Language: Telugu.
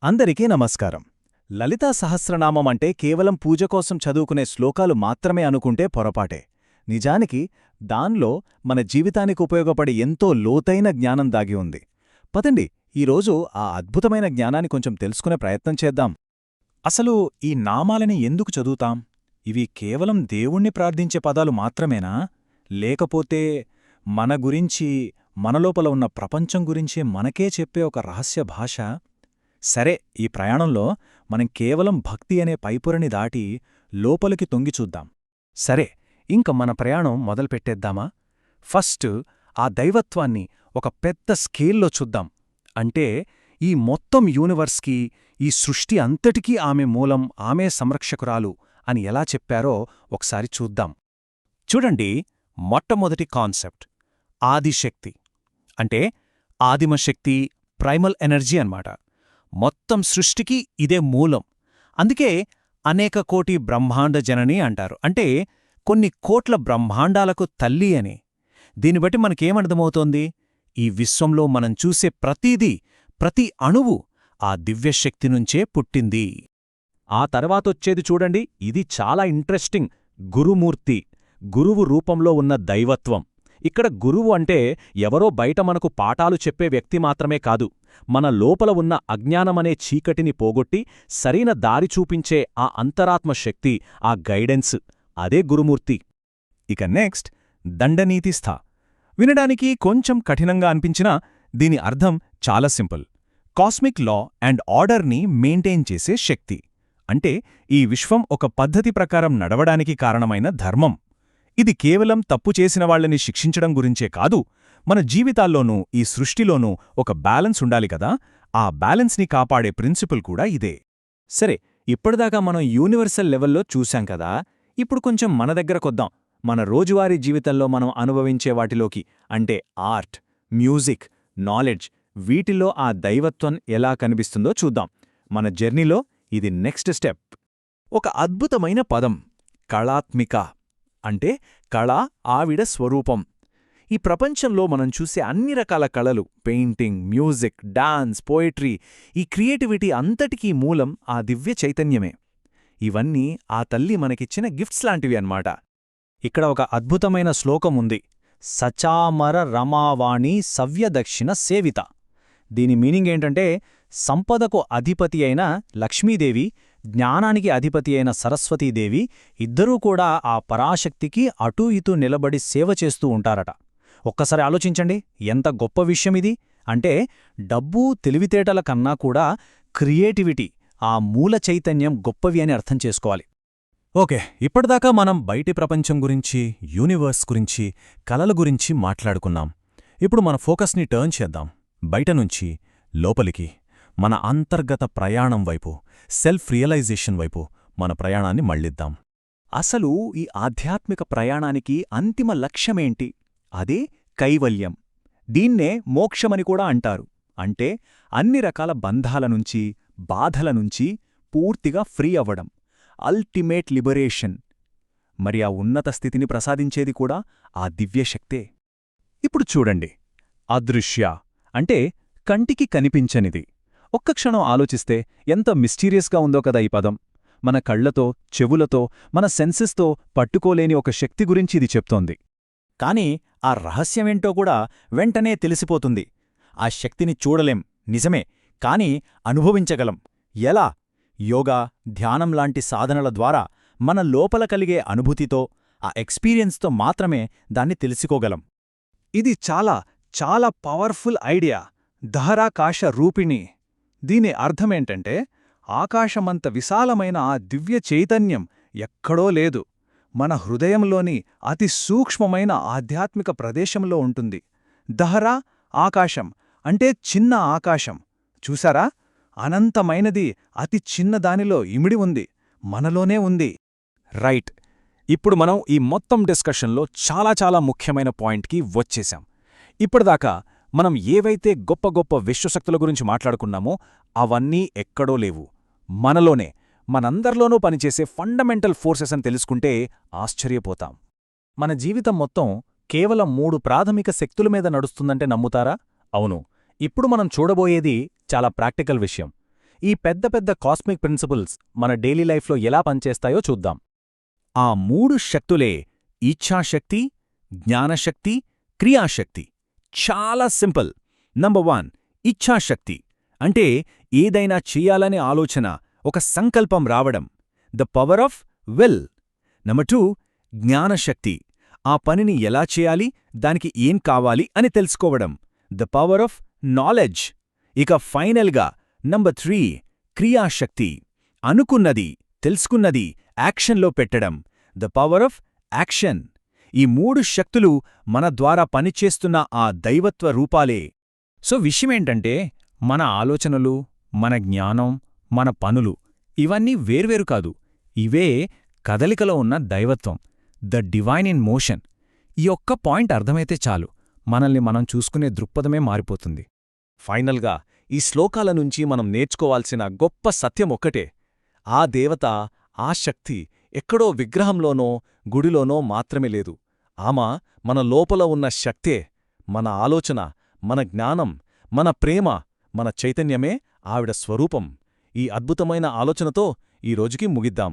అందరికీ నమస్కారం. లలితా సహస్రనామం అంటే కేవలం పూజ కోసం చదువుకునే శ్లోకాలు మాత్రమే అనుకుంటే పొరపాటే. నిజానికి దాన్లో మన జీవితానికి ఉపయోగపడే ఎంతో లోతైన జ్ఞానం దాగి ఉంది. పదండి, ఈరోజు ఆ అద్భుతమైన జ్ఞానాన్ని కొంచెం తెలుసుకునే ప్రయత్నం చేద్దాం. అసలు ఈ నామాలని ఎందుకు చదువుతాం? ఇవి కేవలం దేవుణ్ణి ప్రార్థించే పదాలు మాత్రమేనా? లేకపోతే మన గురించి, మనలోపల ఉన్న ప్రపంచం గురించే మనకే చెప్పే ఒక రహస్య భాష? సరే, ఈ ప్రయాణంలో మనం కేవలం భక్తి అనే పైపురని దాటి లోపలికి తొంగిచూద్దాం. సరే, ఇంక మన ప్రయాణం మొదలుపెట్టేద్దామా? ఫస్ట్ ఆ దైవత్వాన్ని ఒక పెద్ద స్కేల్లో చూద్దాం. అంటే ఈ మొత్తం యూనివర్స్కి, ఈ సృష్టి అంతటికీ ఆమె మూలం, ఆమె సంరక్షకురాలు అని ఎలా చెప్పారో ఒకసారి చూద్దాం. చూడండి, మొట్టమొదటి కాన్సెప్ట్ ఆదిశక్తి. అంటే ఆదిమశక్తి, ప్రైమల్ ఎనర్జీ అన్నమాట. మొత్తం సృష్టికి ఇదే మూలం. అందుకే అనేక కోటి బ్రహ్మాండ జనని అంటారు. అంటే కొన్ని కోట్ల బ్రహ్మాండాలకు తల్లి అని. దీన్ని బట్టి మనకేమర్థమవుతోంది? ఈ విశ్వంలో మనం చూసే ప్రతీదీ, ప్రతి అణువు ఆ దివ్యశక్తి నుంచే పుట్టింది. ఆ తర్వాతొచ్చేది చూడండి, ఇది చాలా ఇంట్రెస్టింగ్. గురుమూర్తి, గురువు రూపంలో ఉన్న దైవత్వం. ఇక్కడ గురువు అంటే ఎవరో బయట మనకు పాఠాలు చెప్పే వ్యక్తి మాత్రమే కాదు, మన లోపల ఉన్న అజ్ఞానమనే చీకటిని పోగొట్టి సరైన దారి చూపించే ఆ అంతరాత్మ శక్తి, ఆ గైడెన్స్, అదే గురుమూర్తి. ఇక నెక్స్ట్ దండనీతిస్థ. వినడానికి కొంచెం కఠినంగా అనిపించినా దీని అర్థం చాలా సింపుల్. కాస్మిక్ లా అండ్ ఆర్డర్ని మెయింటైన్ చేసే శక్తి. అంటే ఈ విశ్వం ఒక పద్ధతి ప్రకారం నడవడానికి కారణమైన ధర్మం. ఇది కేవలం తప్పు చేసిన వాళ్లని శిక్షించడం గురించే కాదు, మన జీవితాల్లోనూ, ఈ సృష్టిలోనూ ఒక బ్యాలెన్స్ ఉండాలి కదా, ఆ బ్యాలెన్స్ని కాపాడే ప్రిన్సిపుల్ కూడా ఇదే. సరే, ఇప్పటిదాకా మనం యూనివర్సల్ లెవెల్లో చూశాం కదా, ఇప్పుడు కొంచెం మన దగ్గరకొద్దాం. మన రోజువారీ జీవితంలో మనం అనుభవించే వాటిలోకి. అంటే ఆర్ట్, మ్యూజిక్, నాలెడ్జ్, వీటిల్లో ఆ దైవత్వం ఎలా కనిపిస్తుందో చూద్దాం. మన జర్నీలో ఇది నెక్స్ట్ స్టెప్. ఒక అద్భుతమైన పదం కళాత్మిక. అంటే కళ, ఆవిడ స్వరూపం. ఈ ప్రపంచంలో మనం చూసే అన్ని రకాల కళలు, పెయింటింగ్, మ్యూజిక్, డాన్స్, పోయిట్రీ, ఈ క్రియేటివిటీ అంతటికీ మూలం ఆ దివ్య చైతన్యమే. ఇవన్నీ ఆ తల్లి మనకిచ్చిన గిఫ్ట్స్ లాంటివి అన్నమాట. ఇక్కడ ఒక అద్భుతమైన శ్లోకం ఉంది, సచామర రమావాణి సవ్యదక్షిణ సేవిత. దీని మీనింగ్ ఏంటంటే, సంపదకు అధిపతి అయిన లక్ష్మీదేవి, జ్ఞానానికి అధిపతి అయిన సరస్వతీదేవి ఇద్దరూ కూడా ఆ పరాశక్తికి అటూ ఇటూ నిలబడి సేవ చేస్తూ ఉంటారట. ఒక్కసారి ఆలోచించండి, ఎంత గొప్ప విషయమిది. అంటే డబ్బు, తెలివితేటల కన్నా కూడా క్రియేటివిటీ, ఆ మూల చైతన్యం గొప్పవి అని అర్థం చేసుకోవాలి. ఓకే, ఇప్పటిదాకా మనం బయటి ప్రపంచం గురించి, యూనివర్స్ గురించి, కలల గురించి మాట్లాడుకున్నాం. ఇప్పుడు మన ఫోకస్ని టర్న్ చేద్దాం. బయట నుంచి లోపలికి, మన అంతర్గత ప్రయాణం వైపు, సెల్ఫ్ రియలైజేషన్ వైపు మన ప్రయాణాన్ని మళ్లిద్దాం. అసలు ఈ ఆధ్యాత్మిక ప్రయాణానికి అంతిమ లక్ష్యమేంటి? అదే కైవల్యం. దీన్నే మోక్షమని కూడా అంటారు. అంటే అన్ని రకాల బంధాల నుంచి, బాధల నుంచి పూర్తిగా ఫ్రీ అవ్వడం, అల్టిమేట్ లిబరేషన్. మరి ఆ ఉన్నత స్థితిని ప్రసాదించేది కూడా ఆ దివ్యశక్తే. ఇప్పుడు చూడండి, అదృశ్య అంటే కంటికి కనిపించనిది. ఒక్క క్షణం ఆలోచిస్తే ఎంత మిస్టీరియస్గా ఉందో కదా ఈ పదం. మన కళ్లతో, చెవులతో, మన సెన్సెస్తో పట్టుకోలేని ఒక శక్తి గురించి ఇది చెప్తోంది. కాని ఆ రహస్యమేంటో కూడా వెంటనే తెలిసిపోతుంది. ఆ శక్తిని చూడలేం, నిజమే, కాని అనుభవించగలం. ఎలా? యోగా, ధ్యానం లాంటి సాధనల ద్వారా మన లోపల కలిగే అనుభూతితో, ఆ ఎక్స్పీరియన్స్తో మాత్రమే దాన్ని తెలుసుకోగలం. ఇది చాలా చాలా పవర్ఫుల్ ఐడియా, దహరాకాశ రూపిణి. దీని అర్థమేంటంటే, ఆకాశమంత విశాలమైన ఆ దివ్య చైతన్యం ఎక్కడో లేదు, మన హృదయంలోని అతి సూక్ష్మమైన ఆధ్యాత్మిక ప్రదేశంలో ఉంటుంది. దహరా, ఆకాశం అంటే చిన్న ఆకాశం. చూసారా? అనంతమైనది అతి చిన్నదానిలో ఇమిడి ఉంది, మనలోనే ఉంది. రైట్. ఇప్పుడు మనం ఈ మొత్తం డిస్కషన్లో చాలా చాలా ముఖ్యమైన పాయింట్కి వచ్చేశాం. ఇప్పటిదాకా మనం ఏవైతే గొప్ప గొప్ప విశ్వశక్తుల గురించి మాట్లాడుకున్నామో అవన్నీ ఎక్కడో లేవు, మనలోనే, మనందరిలోనూ పనిచేసే ఫండమెంటల్ ఫోర్సెస్ అని తెలుసుకుంటే ఆశ్చర్యపోతాం. మన జీవితం మొత్తం కేవలం 3 ప్రాథమిక శక్తుల మీద నడుస్తుందంటే నమ్ముతారా? అవును. ఇప్పుడు మనం చూడబోయేది చాలా ప్రాక్టికల్ విషయం. ఈ పెద్ద పెద్ద కాస్మిక్ ప్రిన్సిపల్స్ మన డైలీ లైఫ్లో ఎలా పనిచేస్తాయో చూద్దాం. ఆ 3 శక్తులే ఇచ్ఛాశక్తి, జ్ఞానశక్తి, క్రియాశక్తి. చాలా సింపుల్. నంబర్ 1 ఇచ్ఛాశక్తి అంటే ఏదైనా చెయ్యాలనే ఆలోచన, ఒక సంకల్పం రావడం, the power of will. Number 2 జ్ఞానశక్తి, ఆ పనిని ఎలా చేయాలి, దానికి ఏం కావాలి అని తెలుసుకోవడం, ద పవర్ ఆఫ్ నాలెడ్జ్. ఇక ఫైనల్గా నంబర్ 3 క్రియాశక్తి, అనుకున్నది, తెలుసుకున్నది యాక్షన్లో పెట్టడం, ద పవర్ ఆఫ్ యాక్షన్. ఈ 3 శక్తులు మన ద్వారా పనిచేస్తున్న ఆ దైవత్వ రూపాలే. సో విషయమేంటంటే, మన ఆలోచనలు, మన జ్ఞానం, మన పనులు ఇవన్నీ వేర్వేరు కాదు. ఇవే కదలికలో ఉన్న దైవత్వం, ద డివైన్ ఇన్ మోషన్. ఈ ఒక్క పాయింట్ అర్థమైతే చాలు, మనల్ని మనం చూసుకునే దృక్పథమే మారిపోతుంది. ఫైనల్గా ఈ శ్లోకాల నుంచి మనం నేర్చుకోవాల్సిన గొప్ప సత్యం ఒక్కటే: ఆ దేవత, ఆ శక్తి ఎక్కడో విగ్రహంలోనో గుడిలోనో మాత్రమే లేదు. ఆమె మన లోపల ఉన్న శక్తే. మన ఆలోచన, మన జ్ఞానం, మన ప్రేమ, మన చైతన్యమే ఆవిడ స్వరూపం. ఈ అద్భుతమైన ఆలోచనతో ఈ రోజుకి ముగిద్దాం.